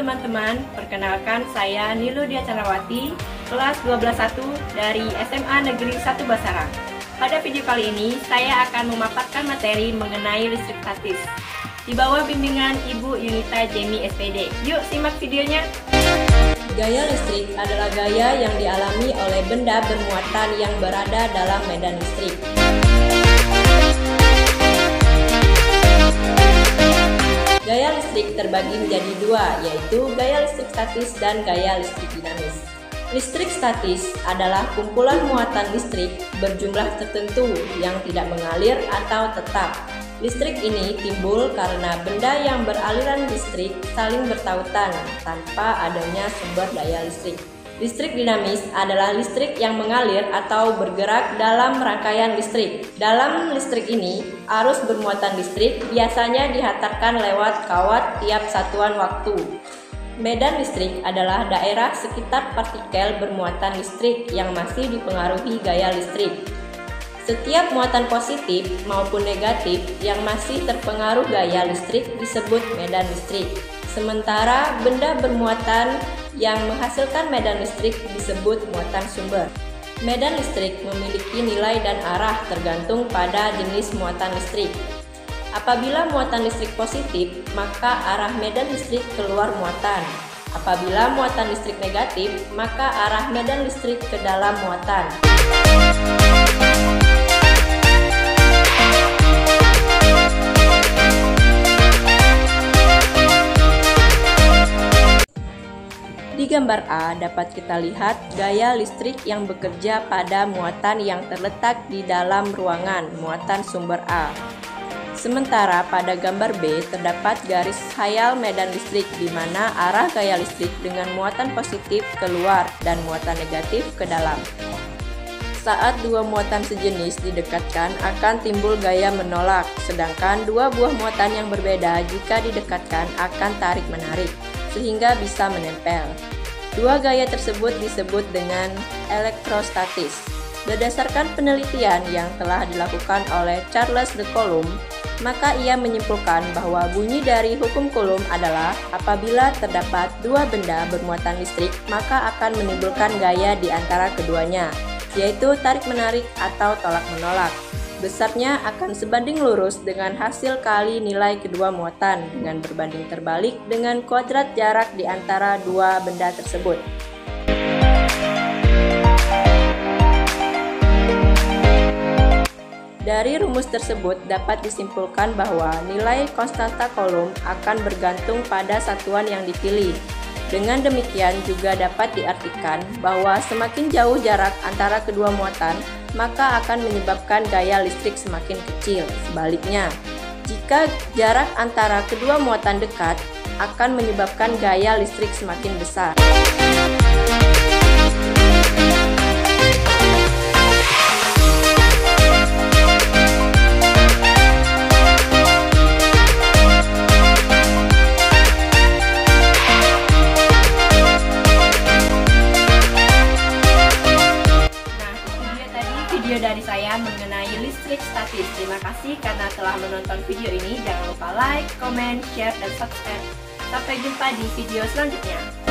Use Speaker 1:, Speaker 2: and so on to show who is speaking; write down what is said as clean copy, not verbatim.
Speaker 1: teman-teman, perkenalkan saya Niludia Chandrawati, kelas 12-1 dari SMA Negeri 1 Basarang. Pada video kali ini, saya akan memaparkan materi mengenai listrik statis di bawah bimbingan Ibu Yunita Jemi SPD. Yuk simak videonya. Gaya listrik adalah gaya yang dialami oleh benda bermuatan yang berada dalam medan listrik. Gaya listrik terbagi menjadi dua, yaitu gaya listrik statis dan gaya listrik dinamis. Listrik statis adalah kumpulan muatan listrik berjumlah tertentu yang tidak mengalir atau tetap. Listrik ini timbul karena benda yang beraliran listrik saling bertautan tanpa adanya sumber daya listrik. Listrik dinamis adalah listrik yang mengalir atau bergerak dalam rangkaian listrik. Dalam listrik ini, arus bermuatan listrik biasanya dihantarkan lewat kawat tiap satuan waktu. Medan listrik adalah daerah sekitar partikel bermuatan listrik yang masih dipengaruhi gaya listrik. Setiap muatan positif maupun negatif yang masih terpengaruh gaya listrik disebut medan listrik. Sementara benda bermuatan yang menghasilkan medan listrik disebut muatan sumber. Medan listrik memiliki nilai dan arah tergantung pada jenis muatan listrik. Apabila muatan listrik positif, maka arah medan listrik keluar muatan. Apabila muatan listrik negatif, maka arah medan listrik ke dalam muatan. Di gambar A dapat kita lihat gaya listrik yang bekerja pada muatan yang terletak di dalam ruangan, muatan sumber A. Sementara pada gambar B terdapat garis khayal medan listrik di mana arah gaya listrik dengan muatan positif keluar dan muatan negatif ke dalam. Saat dua muatan sejenis didekatkan akan timbul gaya menolak, sedangkan dua buah muatan yang berbeda jika didekatkan akan tarik-menarik, sehingga bisa menempel. Dua gaya tersebut disebut dengan elektrostatis. Berdasarkan penelitian yang telah dilakukan oleh Charles de Coulomb, maka ia menyimpulkan bahwa bunyi dari hukum Coulomb adalah apabila terdapat dua benda bermuatan listrik, maka akan menimbulkan gaya di antara keduanya, yaitu tarik-menarik atau tolak-menolak. Besarnya akan sebanding lurus dengan hasil kali nilai kedua muatan dengan berbanding terbalik dengan kuadrat jarak di antara dua benda tersebut. Dari rumus tersebut dapat disimpulkan bahwa nilai konstanta Coulomb akan bergantung pada satuan yang dipilih. Dengan demikian juga dapat diartikan bahwa semakin jauh jarak antara kedua muatan, maka akan menyebabkan gaya listrik semakin kecil. Sebaliknya, jika jarak antara kedua muatan dekat, akan menyebabkan gaya listrik semakin besar. Video dari saya mengenai listrik statis. Terima kasih karena telah menonton video ini. Jangan lupa like, comment, share, dan subscribe. Sampai jumpa di video selanjutnya.